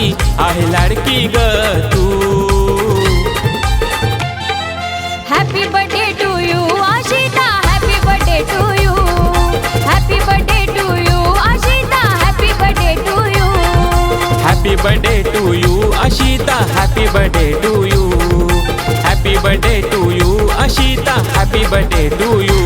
माझी आहे लाडकी ग तू. Happy birthday to you Ashita, happy birthday to you, happy birthday to you Ashita, happy birthday to you. Happy birthday to you Ashita, happy birthday to you, happy birthday to you Ashita, happy birthday to you.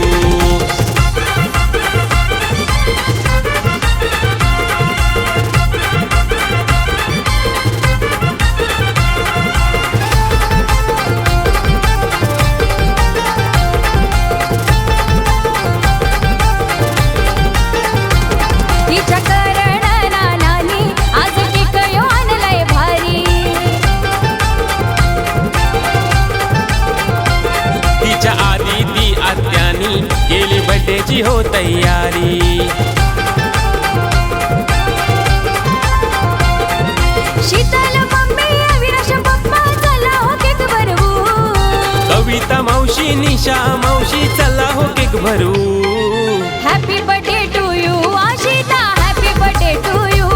तिच्या करणानानी आज टिकयो आणलंय भारी. तिच्या आधी ती आत्यानी केली बर्थडेची हो तयारी. शीतल मम्मी अविनाश पप्पा चला हो केक भरवू. कविता मावशी निशा मावशी चला हो केक भरू. Happy birthday to you Ashita, happy birthday to you,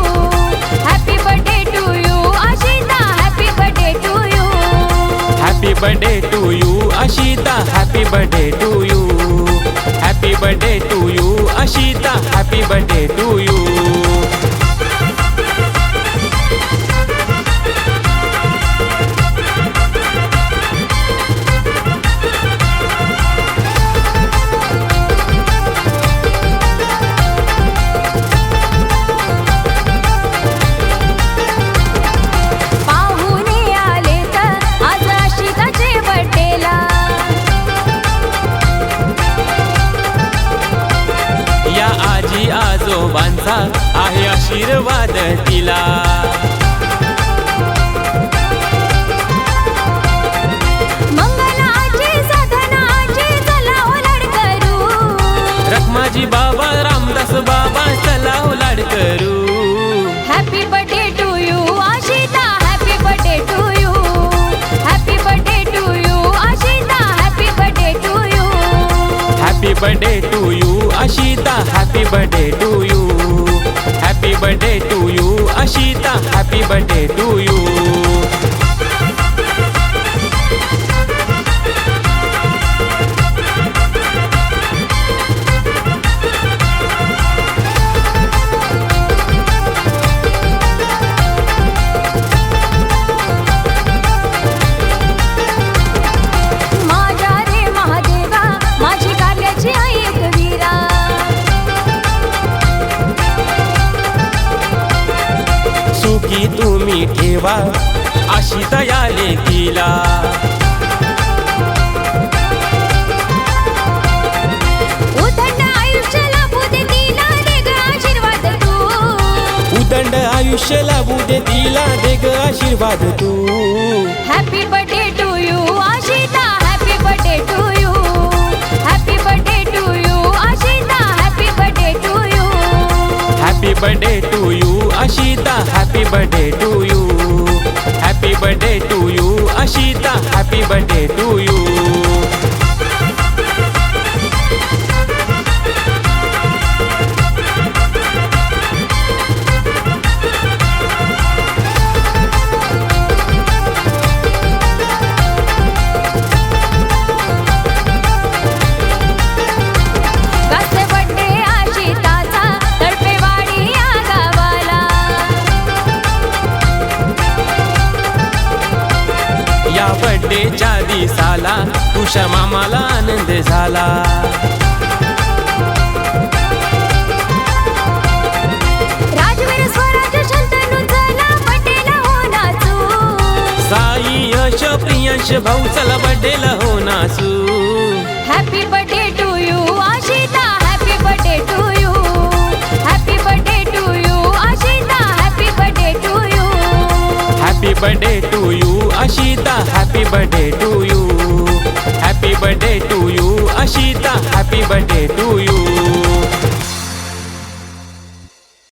happy birthday to you Ashita, happy birthday to you. Happy birthday to you Ashita, happy birthday to you, happy birthday to you Ashita, happy birthday to you. पाहुणे आले तर आज आशिताचे बर्थडेला. या आजी आजोबांचा आहे आशीर्वाद तिला. मंगलाची साधनाची चला हो लाड करू. रखमाजी बाबा रामदास बाबा चला हो लाड करू. Happy birthday to you Ashita, happy birthday to you, happy birthday to you Ashita, happy birthday to you. Happy birthday to you Ashita, happy birthday to you, happy birthday to you Ashita, happy birthday to you. माझ्या रे महादेवा माझी कार्याची ऐक वीरा. सुखी तुम्ही ठेवा आशिता या लेकीला. उदंड आयुष्य लाभू दे तिला दे ग आशीर्वाद तू. उदंड आयुष्य लाभू दे तिला दे ग आशीर्वाद तू. Happy birthday to you Ashita, happy birthday to you, happy birthday to you Ashita, happy birthday to you. Happy birthday to you Ashita, happy birthday to you, happy birthday to you Ashita, happy birthday to you. गाजते birthday आशिताचा तडपेवाडी या गावाला. या बर्थडेच्या दिसाला तुझ्या मामाला आनंद झाला. राजवीर स्वराज शंतनू चला बर्थडेला हो नाचू. साई यश प्रियांश भाऊ चला बर्थडेला हो नाचू. Happy birthday to you Ashita, happy birthday to you, happy birthday to you Ashita, happy birthday to you. Happy birthday to you Ashita, happy birthday to you, happy birthday to you Ashita, happy birthday to